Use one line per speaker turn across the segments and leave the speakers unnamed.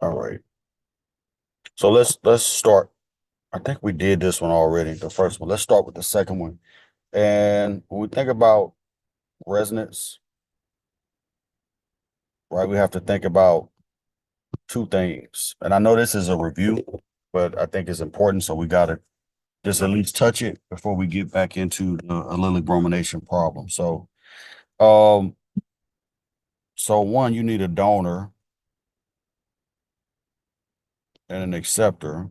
All right. So let's start. I think we did this one already, the first one. Let's start with the second one. And when we think about resonance, right, we have to think about two things. And I know this is a review, but I think it's important. So we gotta just at least touch it before we get back into the allylic bromination problem. Um, so one, you need a donor and an acceptor.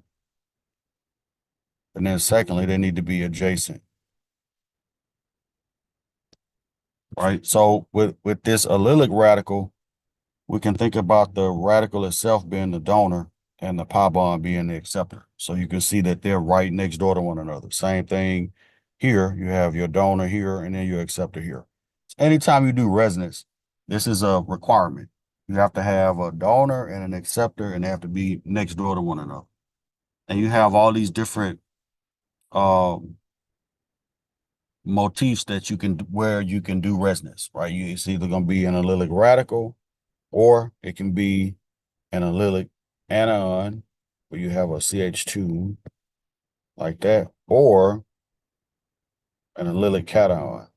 And then secondly, they need to be adjacent. Right. So with this allylic radical, we can think about the radical itself being the donor and the pi bond being the acceptor. So you can see that they're right next door to one another. Same thing here. You have your donor here and then your acceptor here. So anytime you do resonance, this is a requirement. You have to have a donor and an acceptor, and they have to be next door to one another. And you have all these different um, motifs that you can where you can do resonance, right? It's either going to be an allylic radical, or it can be an allylic anion where you have a CH2 like that, or an allylic cation.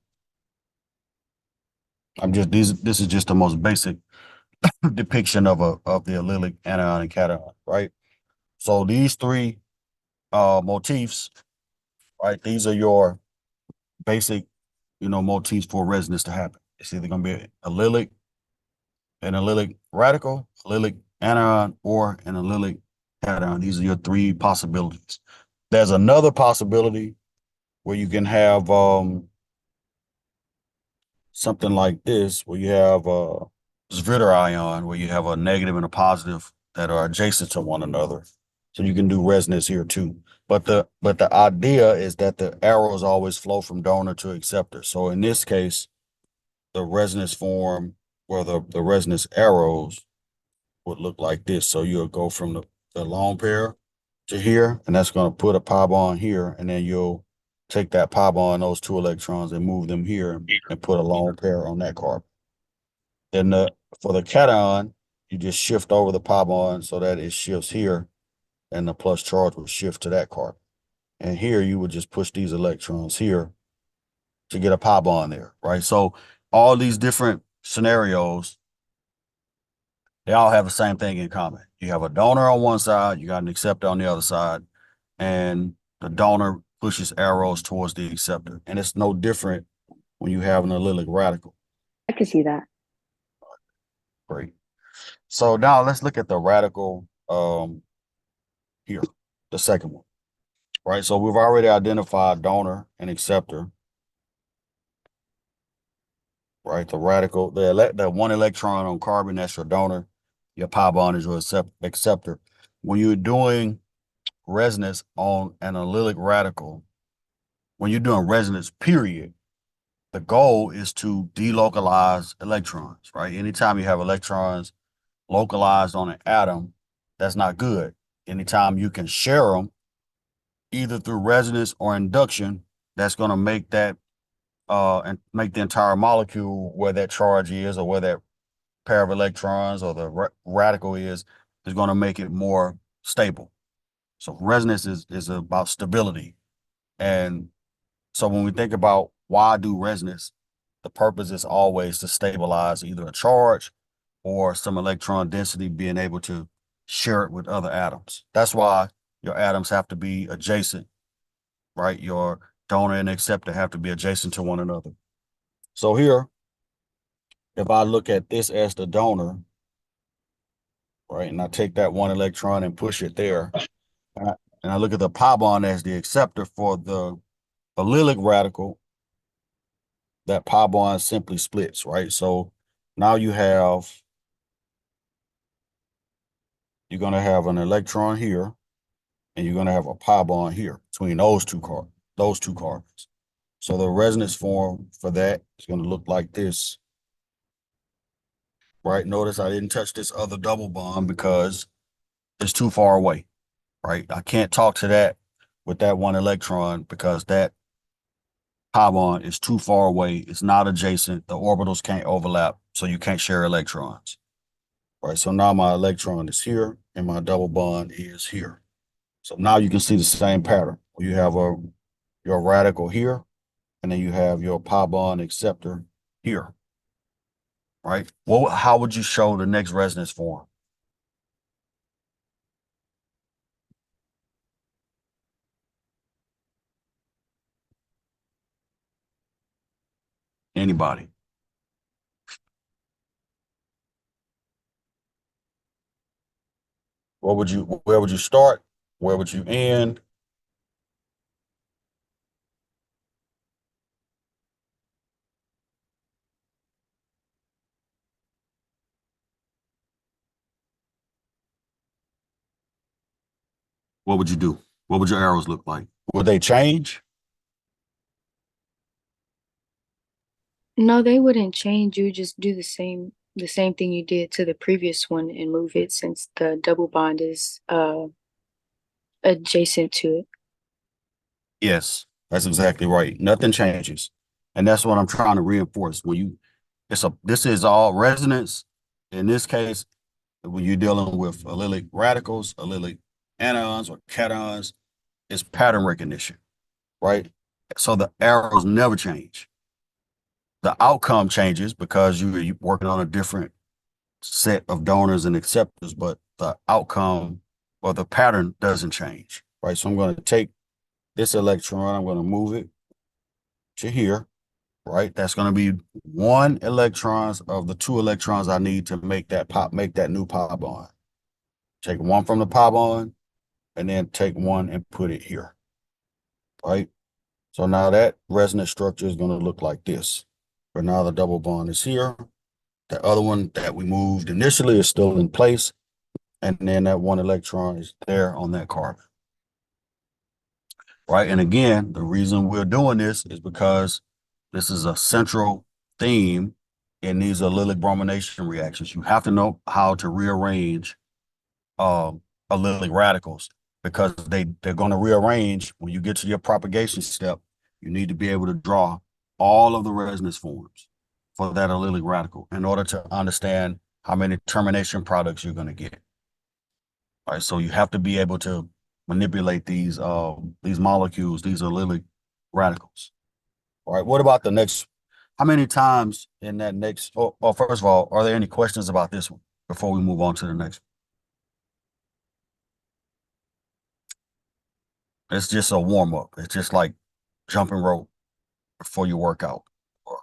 This is just the most basic depiction of the allylic anion and cation, right? So these three motifs, right? These are your basic, motifs for resonance to happen. It's either going to be an allylic radical, allylic anion, or an allylic cation. These are your three possibilities. There's another possibility where you can have something like this, where you have a Zwitter ion, where you have a negative and a positive that are adjacent to one another. So you can do resonance here too. But the idea is that the arrows always flow from donor to acceptor. So in this case, the resonance form where the resonance arrows would look like this. So you'll go from the lone pair to here, and that's going to put a pi bond here, and then you'll take that pi bond, those two electrons, and move them here and put a lone pair on that carbon. Then for the cation, you just shift over the pi bond so that it shifts here, and the plus charge will shift to that carbon. And here you would just push these electrons here to get a pi bond there, right? So all these different scenarios, they all have the same thing in common. You have a donor on one side, you got an acceptor on the other side, and the donor pushes arrows towards the acceptor. And it's no different when you have an allylic radical.
I could see that.
Great. So now let's look at the radical here, the second one, right? So we've already identified donor and acceptor, right? The radical, the one electron on carbon, that's your donor. Your pi bond is your acceptor. When you're doing resonance on an allylic radical, when you're doing resonance, period, the goal is to delocalize electrons, right? Anytime you have electrons localized on an atom, that's not good. Anytime you can share them, either through resonance or induction, that's going to make that and make the entire molecule where that charge is, or where that pair of electrons or the radical is going to make it more stable. So resonance is about stability. And so when we think about why do resonance, the purpose is always to stabilize either a charge or some electron density, being able to share it with other atoms. That's why your atoms have to be adjacent, right? Your donor and acceptor have to be adjacent to one another. So here, if I look at this as the donor, right, and I take that one electron and push it there, and I look at the pi bond as the acceptor for the allylic radical, that pi bond simply splits, right? So now you're going to have an electron here, and you're going to have a pi bond here between those two carbons. So the resonance form for that is going to look like this, right? Notice I didn't touch this other double bond because it's too far away, right? I can't talk to that with that one electron because that pi bond is too far away. It's not adjacent. The orbitals can't overlap, so you can't share electrons, right? So now my electron is here, and my double bond is here. So now you can see the same pattern. You have your radical here, and then you have your pi bond acceptor here, right? Well, how would you show the next resonance form? Anybody? Where would you start? Where would you end? What would you do? What would your arrows look like? Would they change?
No, they wouldn't change. You would just do the same thing you did to the previous one and move it since the double bond is adjacent to it.
Yes, that's exactly right. Nothing changes. And that's what I'm trying to reinforce. This is all resonance. In this case, when you're dealing with allylic radicals, allylic anions or cations, it's pattern recognition, right? So the arrows never change. The outcome changes because you're working on a different set of donors and acceptors, but the outcome or the pattern doesn't change, right? So I'm going to take this electron, I'm going to move it to here, right? That's going to be one electrons of the two electrons I need to make that new pi bond. Take one from the pi bond and then take one and put it here, right? So now that resonance structure is going to look like this. But now the double bond is here. The other one that we moved initially is still in place. And then that one electron is there on that carbon, right? And again, the reason we're doing this is because this is a central theme in these allylic bromination reactions. You have to know how to rearrange allylic radicals because they're going to rearrange when you get to your propagation step. You need to be able to draw all of the resonance forms for that allylic radical in order to understand how many termination products you're going to get. All right, so you have to be able to manipulate these molecules, these allylic radicals. All right, what about the next? How many times in that next? First of all, are there any questions about this one before we move on to the next? It's just a warm up. It's just like jumping rope before you work out, or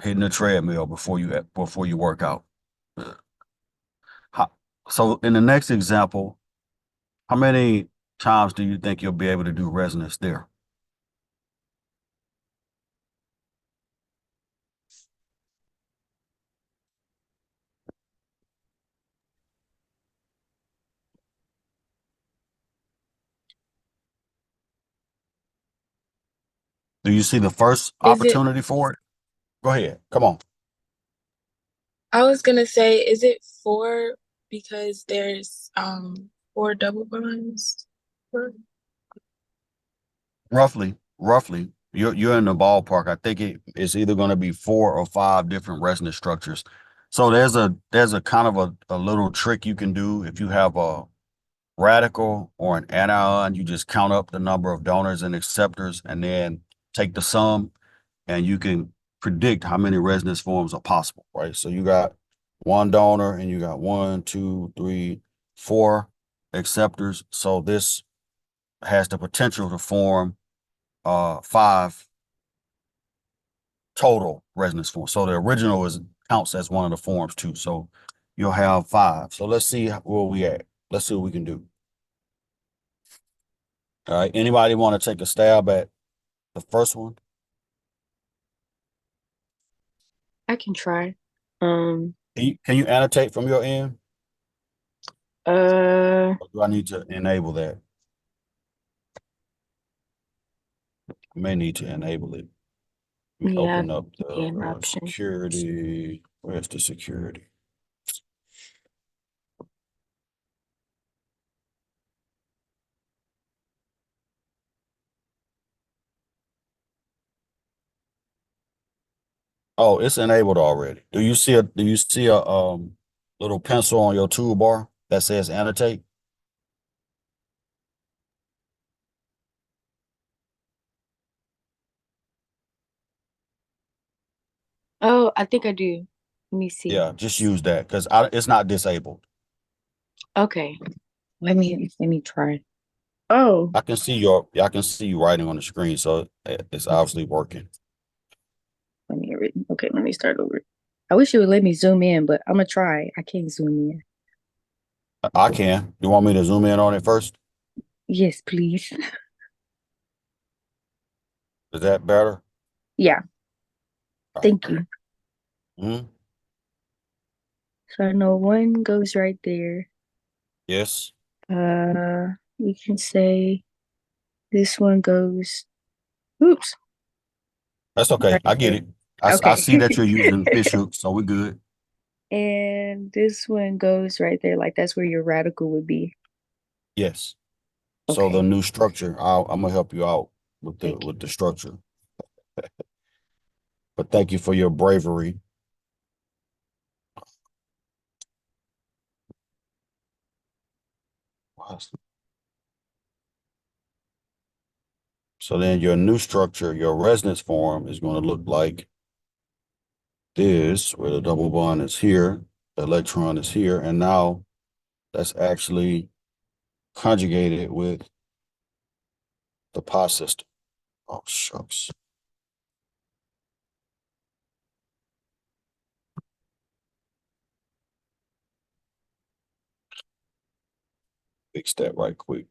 hitting a treadmill before you work out. How, so in the next example, how many times do you think you'll be able to do resonance there? Do you see the first
Is it,
opportunity for it? Go ahead. Come on.
I was gonna say, is it four because there's four double bonds? Four?
Roughly, you're in the ballpark. I think it's either going to be 4 or 5 different resonance structures. So there's a kind of a little trick you can do if you have a radical or an anion. You just count up the number of donors and acceptors, and then take the sum, and you can predict how many resonance forms are possible, right? So you got one donor, and you got 1, 2, 3, 4 acceptors. So this has the potential to form 5 total resonance forms. So the original counts as one of the forms too. So you'll have 5. So let's see where we at. Let's see what we can do. All right. Anybody want to take a stab at the first one?
I can try. Um,
Can you annotate from your end?
uh,
Or do I need to enable that? I may need to enable it. Let me
yeah,
open up the
PM option.
security. Where's the security? Oh, it's enabled already. Do you see a little pencil on your toolbar that says annotate?
Oh, I think I do. Let me see.
Yeah, just use that because it's not disabled.
Okay. Let me try. Oh,
I can see you writing on the screen, so it's obviously working.
okay, let me start over. I wish it would let me zoom in, but I'm gonna try. I can't zoom in.
I can. You want me to zoom in on it first?
Yes, please.
Is that better?
Yeah,
All right.
thank you.
Mhm.
So I know one goes right there.
Yes,
We can say this one goes, oops,
that's okay.
right
I get
there.
it. I
Okay.
see that you're using fish hooks, so we're good.
And this one goes right there, like that's where your radical would be.
Yes. So the
Okay,
new structure, I'm gonna help you out with
thank you.
the structure. But thank you for your bravery. So then your new structure, your resonance form is going to look like this, where the double bond is here, the electron is here, and now that's actually conjugated with the pi system. Oh, shucks. Fix that right quick.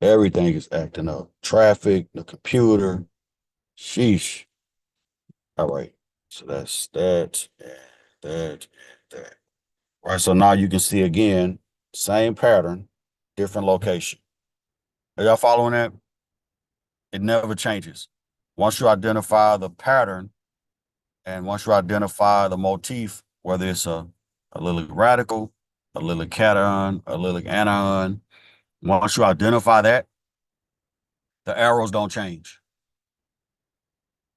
Everything is acting up. Traffic, the computer. Sheesh. All right. So that's that, and that, and that. All right. So now you can see again, same pattern, different location. Are y'all following that? It never changes. Once you identify the pattern and once you identify the motif, whether it's a allylic radical, a allylic cation, a allylic anion, once you identify that, the arrows don't change,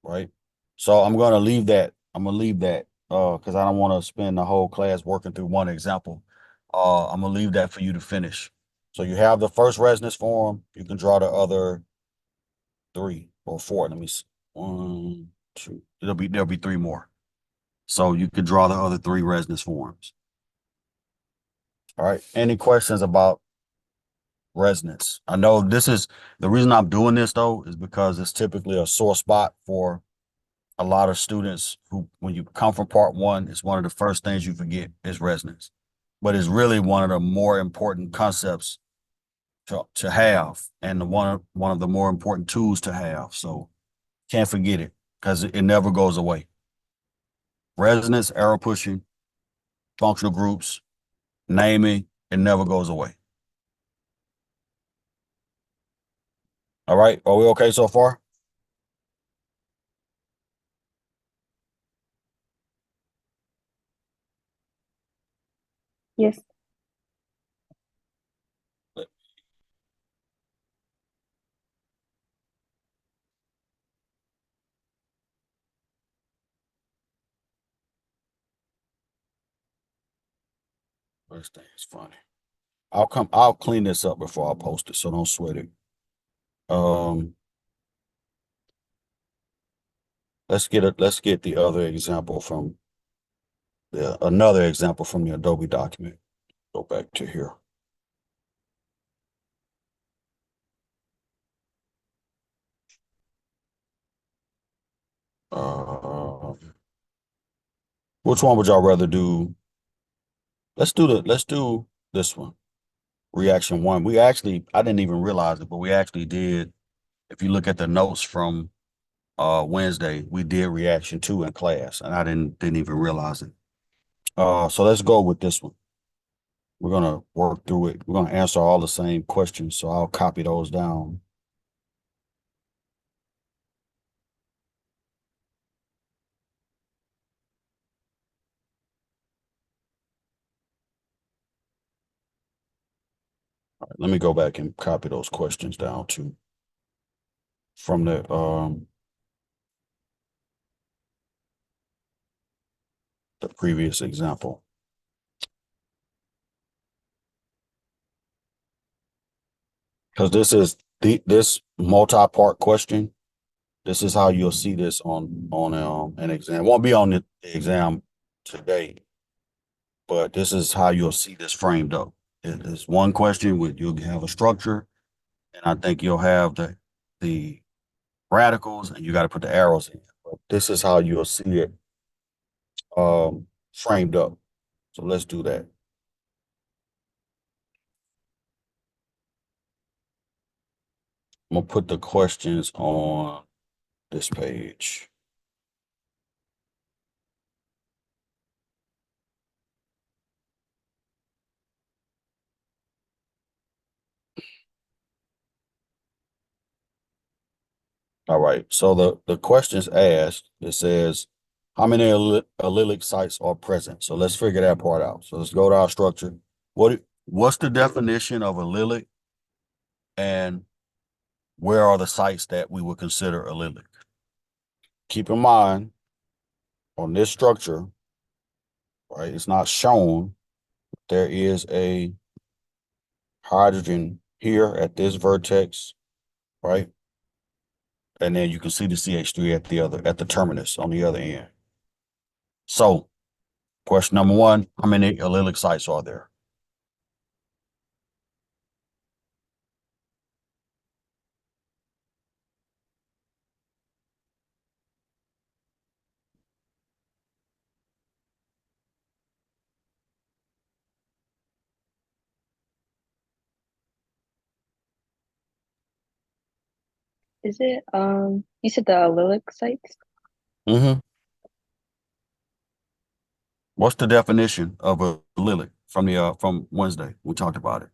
right? So I'm going to leave that. I'm going to leave that because I don't want to spend the whole class working through one example. I'm going to leave that for you to finish. So you have the first resonance form. You can draw the other three or four. Let me see. One, two. There'll be three more. So you could draw the other three resonance forms. All right. Any questions about resonance? I know this is the reason I'm doing this though, is because it's typically a sore spot for a lot of students who, when you come from part one, it's one of the first things you forget is resonance. But it's really one of the more important concepts to have and one of the more important tools to have. So can't forget it because it never goes away. Resonance, arrow pushing, functional groups, naming, it never goes away. All right. Are we okay so far?
Yes.
This thing is funny. I'll clean this up before I post it, so don't sweat it. Um, let's get the other example from another example from the Adobe document. Go back to here. Uh, which one would y'all rather do? Let's do this one. Reaction one. I didn't even realize it, but we actually did. If you look at the notes from Wednesday, we did reaction two in class, and I didn't even realize it. So let's go with this one. We're gonna work through it. We're gonna answer all the same questions, so I'll copy those down. All right, let me go back and copy those questions down too from the previous example. because this multi-part question. This is how you'll see this on an exam. It won't be on the exam today, but this is how you'll see this framed up. It's one question with you'll have a structure, and I think you'll have the radicals, and you got to put the arrows in. But this is how you'll see it framed up. So let's do that. I'm gonna put the questions on this page. All right. So the questions asked, it says, how many allylic sites are present? So let's figure that part out. So let's go to our structure. What's the definition of allylic, and where are the sites that we would consider allylic? Keep in mind on this structure, right? It's not shown. There is a hydrogen here at this vertex, right? And then you can see the CH3 at the terminus on the other end. So question number one, how many allylic sites are there?
Is it you said the allylic sites?
Mm-hmm. What's the definition of a allylic from Wednesday? We talked about it.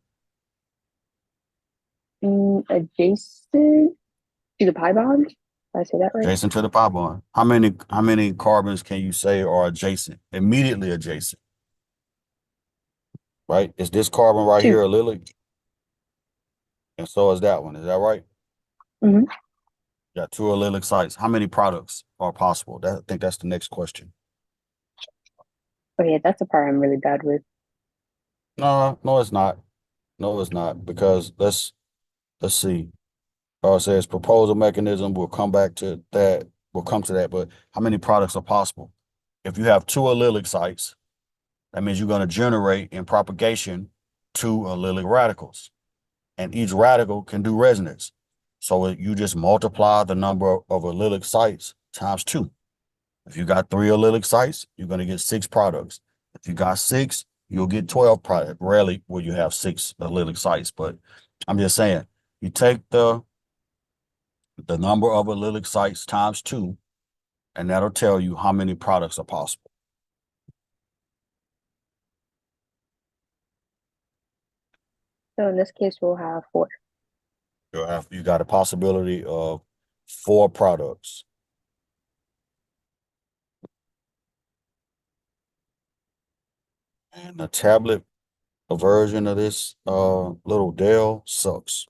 Adjacent to the pi bond? Did I say that right?
Adjacent to the pi bond. How many carbons can you say are adjacent? Immediately adjacent. Right? Is this carbon right
Two.
here allylic? And so is that one. Is that right?
Mm-hmm.
Got two allylic sites. How many products are possible? I think that's the next question.
Oh yeah, that's the part I'm really bad with.
No, no, it's not. No, it's not. Because let's see. It says proposal mechanism. We'll come back to that. We'll come to that. But how many products are possible? If you have two allylic sites, that means you're going to generate in propagation two allylic radicals, and each radical can do resonance. So you just multiply the number of allylic sites times two. If you got three allylic sites, you're going to get six products. If you got six, you'll get 12 products. Rarely will you have six allylic sites, but I'm just saying, you take the number of allylic sites times two, and that'll tell you how many products are possible.
So in this case, we'll have four.
You got a possibility of four products. And the tablet version of this little Dell sucks.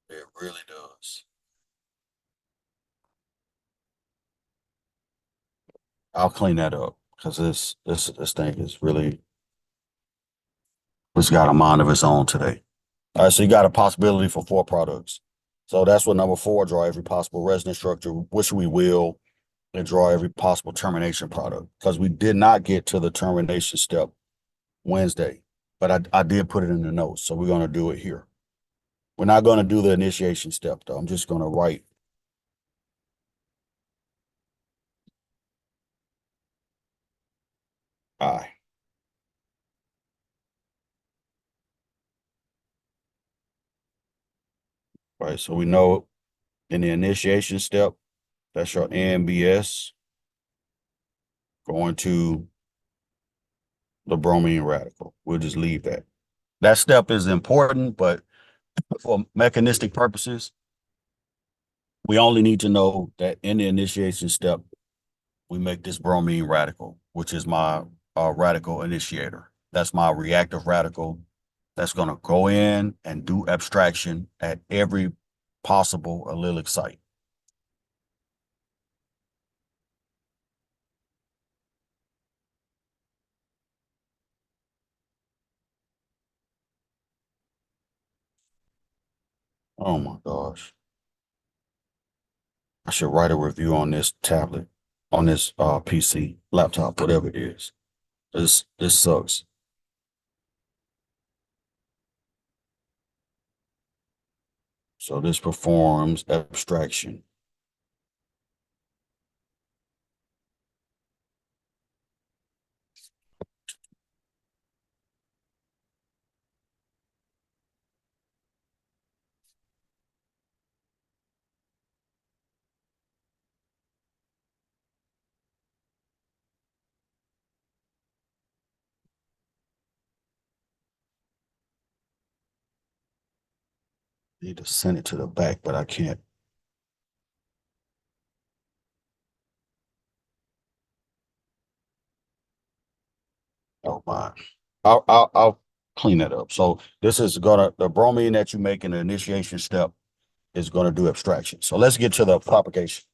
It really does. I'll clean that up because this thing is really, it's got a mind of its own today. All right, so you got a possibility for four products. So that's what number four, draw every possible resonance structure, which we will, and draw every possible termination product, because we did not get to the termination step Wednesday, but I did put it in the notes, so we're going to do it here. We're not going to do the initiation step, though. I'm just going to write I. Right, so we know in the initiation step, that's your NBS going to the bromine radical. We'll just leave that. That step is important, but for mechanistic purposes, we only need to know that in the initiation step, we make this bromine radical, which is my radical initiator. That's my reactive radical that's going to go in and do abstraction at every possible allylic site. Oh my gosh. I should write a review on this tablet, on this PC, laptop, whatever it is. This sucks. So this performs abstraction. Need to send it to the back, but I can't. Oh my. I'll clean that up. So this is the bromine that you make in the initiation step is gonna do abstraction. So let's get to the propagation.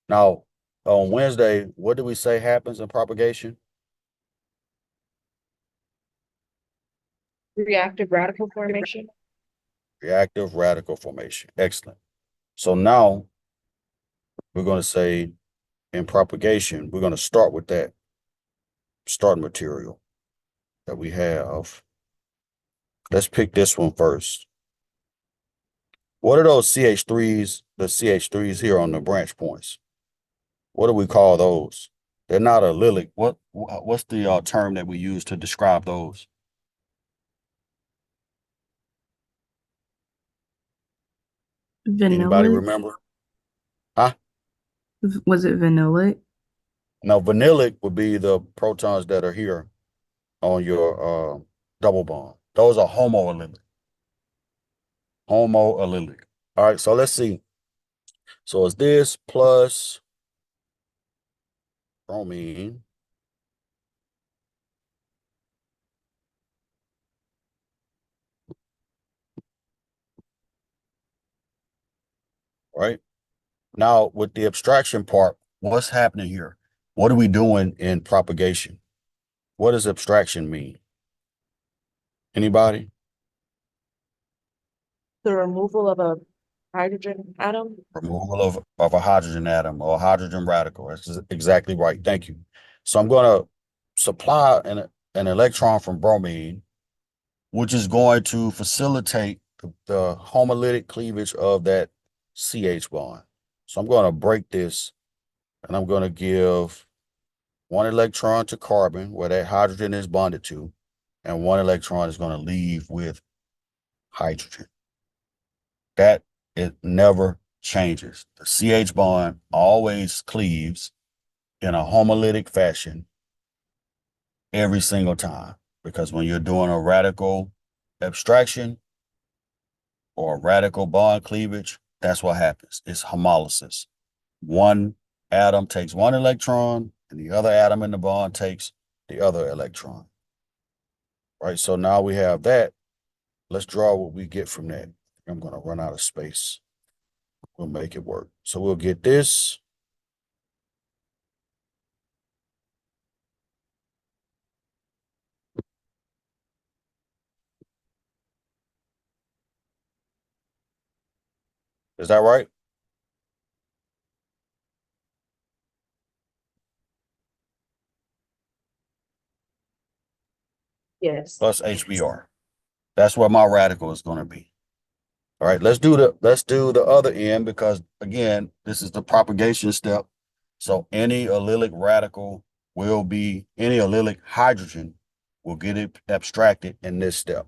Now, on Wednesday, what do we say happens in propagation?
Reactive radical formation.
Reactive radical formation. Excellent. So now we're going to say in propagation, we're going to start with that start material that we have. Let's pick this one first. What are those CH3s, the CH3s here on the branch points? What do we call those? They're not allylic. What's the term that we use to describe those? Anybody
Vanilla?
remember? Huh?
Was it vanilla?
Now, vanillic would be the protons that are here on your double bond. Those are homoallylic. Homoallylic. All right, so let's see. So it's this plus bromine. Right? Now, with the abstraction part, what's happening here? What are we doing in propagation? What does abstraction mean? Anybody?
The removal of a hydrogen atom.
Removal of a hydrogen atom or a hydrogen radical. That's exactly right. Thank you. So I'm going to supply an electron from bromine, which is going to facilitate the homolytic cleavage of that CH bond. So I'm going to break this and I'm going to give one electron to carbon where that hydrogen is bonded to, and one electron is going to leave with hydrogen. That it never changes. The CH bond always cleaves in a homolytic fashion every single time, because when you're doing a radical abstraction or a radical bond cleavage, that's what happens. It's homolysis. One atom takes one electron and the other atom in the bond takes the other electron. Right, so now we have that. Let's draw what we get from that. I'm going to run out of space. We'll make it work. So we'll get this. Is that right?
Yes.
Plus HBr. That's what my radical is going to be. All right, let's do the other end, because again, this is the propagation step. So any allylic radical will be, any allylic hydrogen will get it abstracted in this step.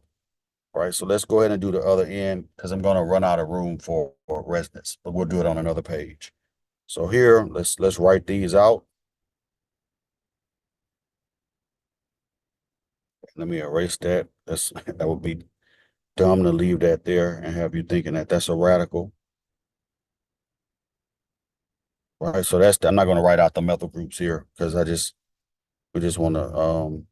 All right, so let's go ahead and do the other end, because I'm going to run out of room for resonance, but we'll do it on another page. So here, let's write these out. Let me erase that. That would be dumb to leave that there and have you thinking that that's a radical. All right, so I'm not going to write out the methyl groups here, because we just want to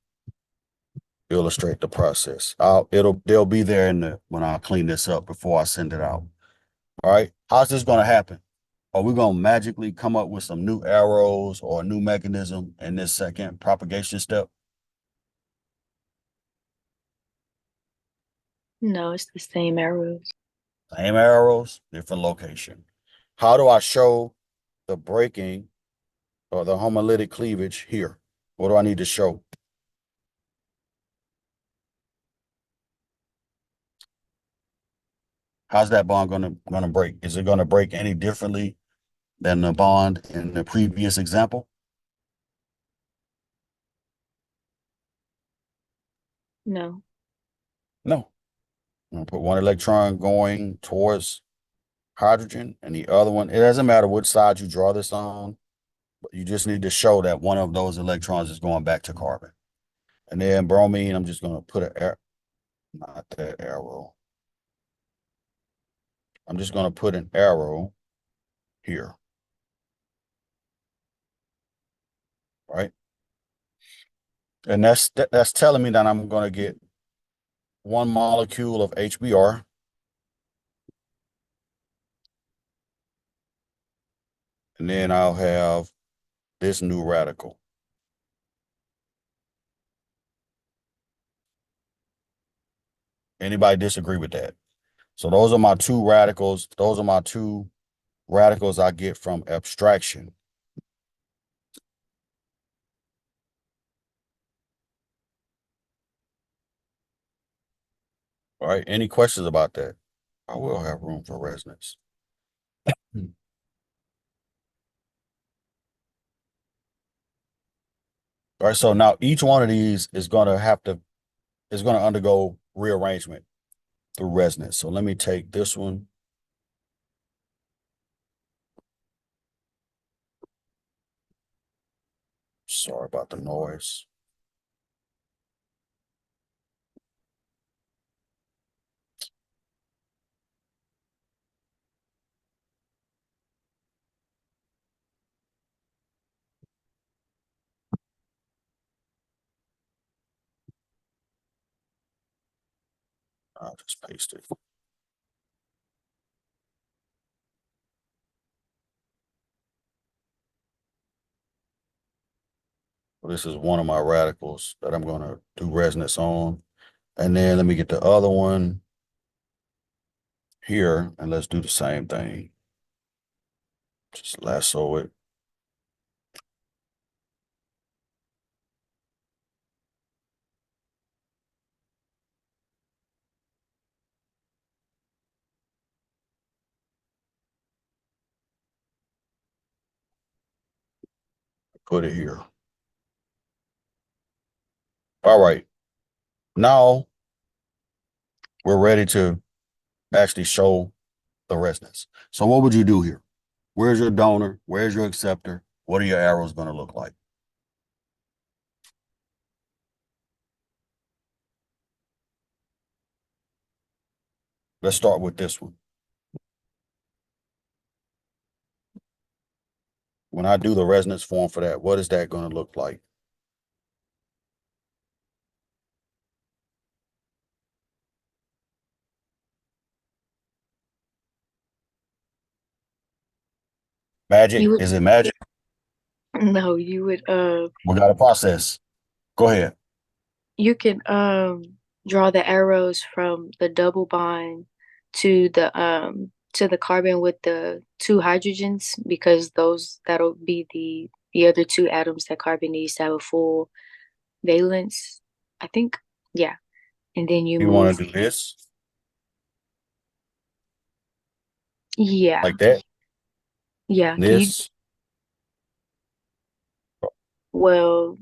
illustrate the process. They'll be there when I clean this up before I send it out. All right, how's this going to happen? Are we going to magically come up with some new arrows or a new mechanism in this second propagation step?
No, it's the same arrows.
Same arrows, different location. How do I show the breaking or the homolytic cleavage here? What do I need to show? How's that bond gonna break? Is it gonna break any differently than the bond in the previous example?
No.
No. I'm gonna put one electron going towards hydrogen and the other one. It doesn't matter which side you draw this on, but you just need to show that one of those electrons is going back to carbon. And then bromine, I'm just gonna put not that arrow. I'm just gonna put an arrow here. Right? And that's telling me that I'm gonna get one molecule of HBr. And then I'll have this new radical. Anybody disagree with that? So those are my two radicals. Those are my two radicals I get from abstraction. All right. Any questions about that? I will have room for resonance. All right. So now each one of these is going to undergo rearrangement through resonance. So let me take this one. Sorry about the noise. I'll just paste it. Well, this is one of my radicals that I'm going to do resonance on. And then let me get the other one here and let's do the same thing. Just lasso it. Put it here. All right. Now we're ready to actually show the resonance. So what would you do here? Where's your donor? Where's your acceptor? What are your arrows going to look like? Let's start with this one. When I do the resonance form for that, what is that going to look like? Magic?
You would
Is it magic?
no, you would
We got a process. Go ahead.
you can draw the arrows from the double bond to the carbon with the two hydrogens because that'll be the other two atoms that carbon needs to have a full valence. I think. Yeah. And then you
You
move.
want to do this
Yeah.
like that?
Yeah. Can you
This?
well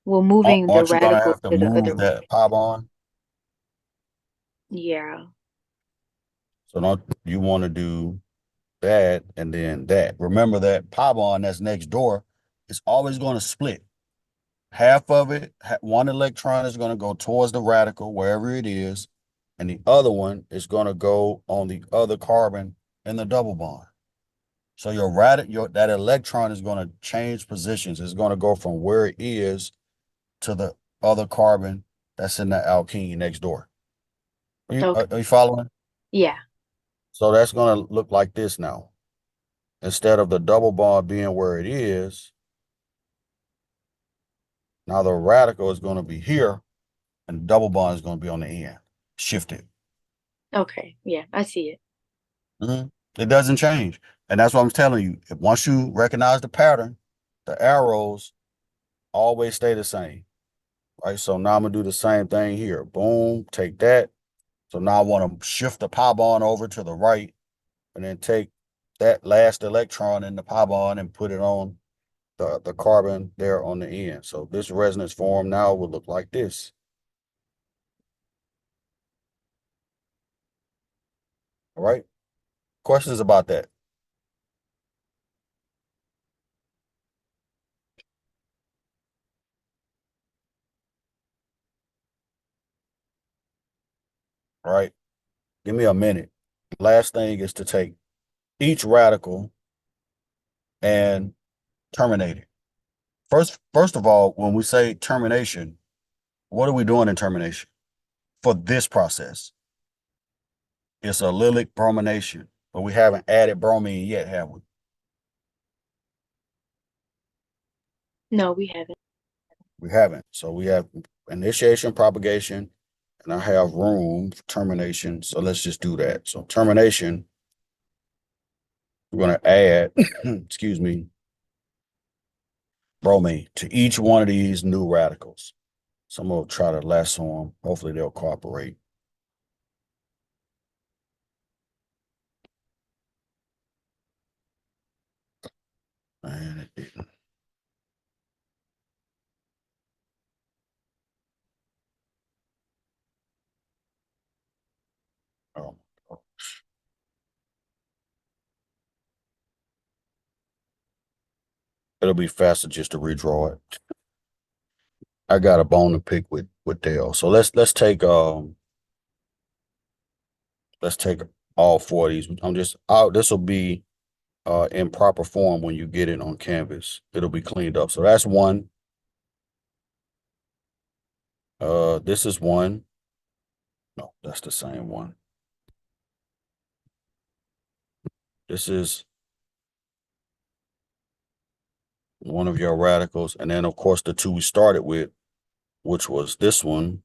moving the
Aren't you going to
radical
have to
to the other
move that pi bond?
yeah.
So don't you want to do that and then that? Remember that pi bond that's next door is always going to split. Half of it, one electron is going to go towards the radical, wherever it is, and the other one is going to go on the other carbon in the double bond. So that electron is going to change positions. It's going to go from where it is to the other carbon that's in the alkene next door.
Okay.
Are you following?
Yeah.
So that's going to look like this now. Instead of the double bond being where it is, now the radical is going to be here and the double bond is going to be on the end, shifted.
Okay, yeah, I see it.
It doesn't change. And that's what I'm telling you. Once you recognize the pattern, the arrows always stay the same. Right. So now I'm gonna do the same thing here. Boom, take that. So now I want to shift the pi bond over to the right and then take that last electron in the pi bond and put it on the carbon there on the end. So this resonance form now will look like this. All right. Questions about that? All right. Give me a minute. Last thing is to take each radical and terminate it. First of all, when we say termination, what are we doing in termination for this process? It's allylic bromination, but we haven't added bromine yet, have we?
No, we haven't.
We haven't. So we have initiation, propagation, and I have room for termination. So let's just do that. So termination, we're going to add, excuse me, bromine to each one of these new radicals. So I'm going to try to lasso them. Hopefully they'll cooperate. And it didn't. Oh, my gosh. It'll be faster just to redraw it. I got a bone to pick with Dale. So let's take all four of these. This will be in proper form when you get it on canvas. It'll be cleaned up. So that's one. This is one. No, that's the same one. This is one of your radicals. And then, of course, the two we started with, which was this one.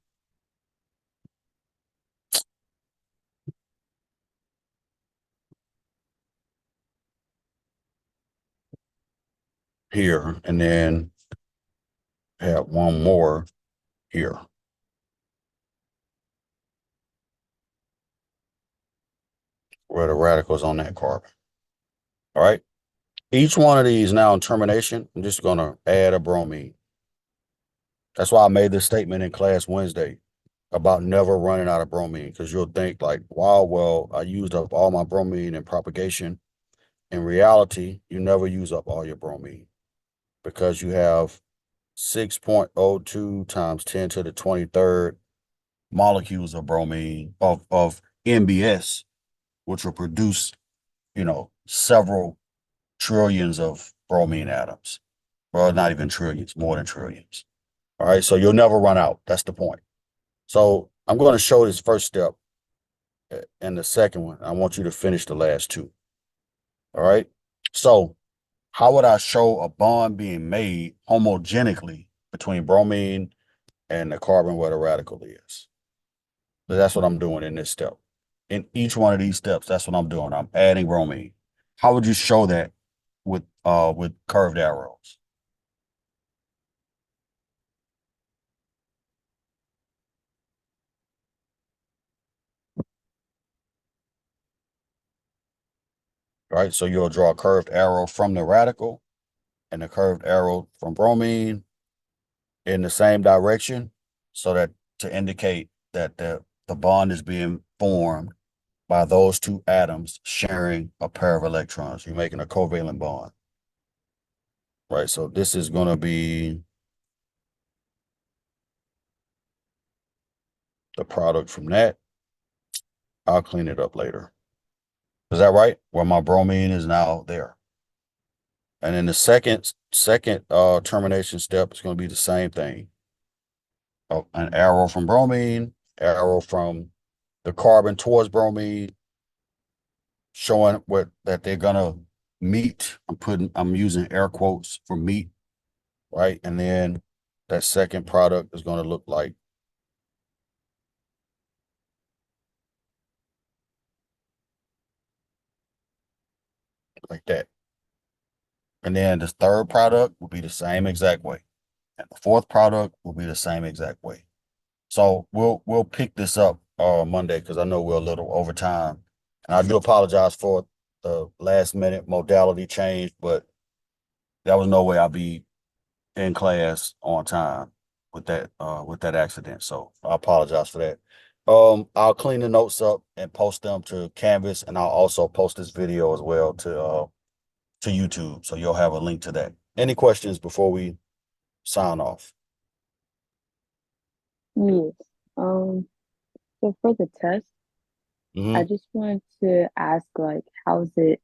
Here. And then have one more here. Where the radicals on that carbon. All right. Each one of these now in termination, I'm just going to add a bromine. That's why I made this statement in class Wednesday about never running out of bromine, because you'll think like, wow, well, I used up all my bromine in propagation. In reality, you never use up all your bromine because you have 6.02 times 10 to the 23rd molecules of bromine of NBS, which will produce, several trillions of bromine atoms. Well, not even trillions, more than trillions. All right. So you'll never run out. That's the point. So I'm going to show this first step and the second one. I want you to finish the last two. All right. So how would I show a bond being made homogenically between bromine and the carbon where the radical is? So that's what I'm doing in this step. In each one of these steps, that's what I'm doing. I'm adding bromine. How would you show that with curved arrows? Right? So you'll draw a curved arrow from the radical and a curved arrow from bromine in the same direction, so that to indicate that the bond is being formed by those two atoms sharing a pair of electrons. You're making a covalent bond. Right. So this is going to be the product from that. I'll clean it up later. Is that right? Where my bromine is now there. And then the second termination step is going to be the same thing. An arrow from bromine, arrow from the carbon towards bromine, showing that they're gonna meet. I'm using air quotes for meet, right? And then that second product is gonna look like like that. And then the third product will be the same exact way. And the fourth product will be the same exact way. So we'll pick this up Monday because I know we're a little over time. And I do apologize for the last minute modality change, but there was no way I'll be in class on time with that accident. So I apologize for that. I'll clean the notes up and post them to Canvas, and I'll also post this video as well to YouTube. So you'll have a link to that. Any questions before we sign off?
Yes. So for the test, I
Mhm.
just wanted to ask, like, how's it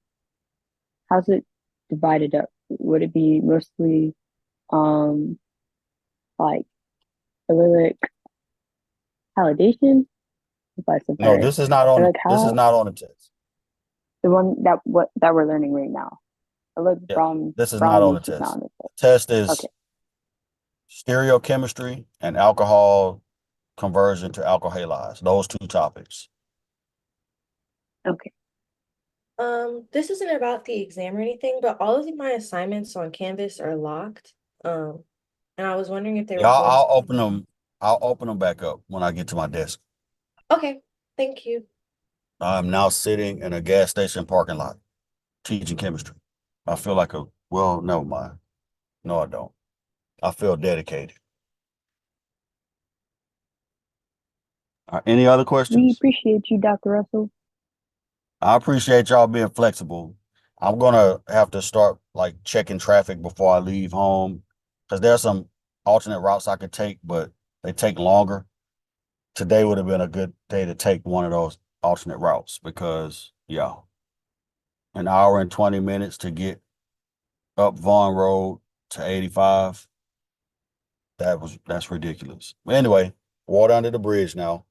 divided up? Would it be mostly um like allylic validation, if I said that
No,
right? Or like
this is
how
not on the test.
the one that we're learning right now. Allylic
Yeah, this is not on the
bromination is not
test.
on the test.
Test is
Okay.
stereochemistry and alcohol conversion to alkyl halides. Those two topics.
Okay.
This isn't about the exam or anything, but all of my assignments on Canvas are locked. And I was wondering if they
Yeah,
were going.
I'll open them. I'll open them back up when I get to my desk.
Okay, thank you.
I'm now sitting in a gas station parking lot teaching chemistry. I feel like well, never mind. No, I don't. I feel dedicated. Any other
We
questions?
appreciate you, Dr. Russell.
I appreciate y'all being flexible. I'm gonna have to start like checking traffic before I leave home because there's some alternate routes I could take, but they take longer. Today would have been a good day to take one of those alternate routes because, yeah, an hour and 20 minutes to get up Vaughn Road to 85. That's ridiculous. Anyway, water under the bridge now.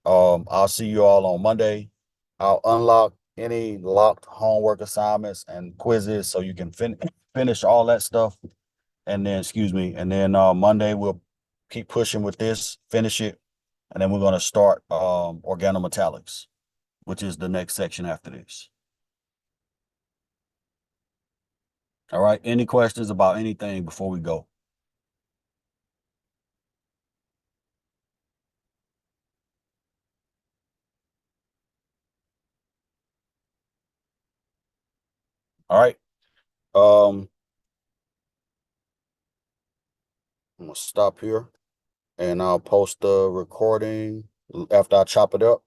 I'll see you all on Monday. I'll unlock any locked homework assignments and quizzes so you can finish all that stuff. And then, excuse me, and then Monday we'll keep pushing with this, finish it, and then we're gonna start organometallics, which is the next section after this. All right. Any questions about anything before we go? All right. I'm gonna stop here and I'll post the recording after I chop it up.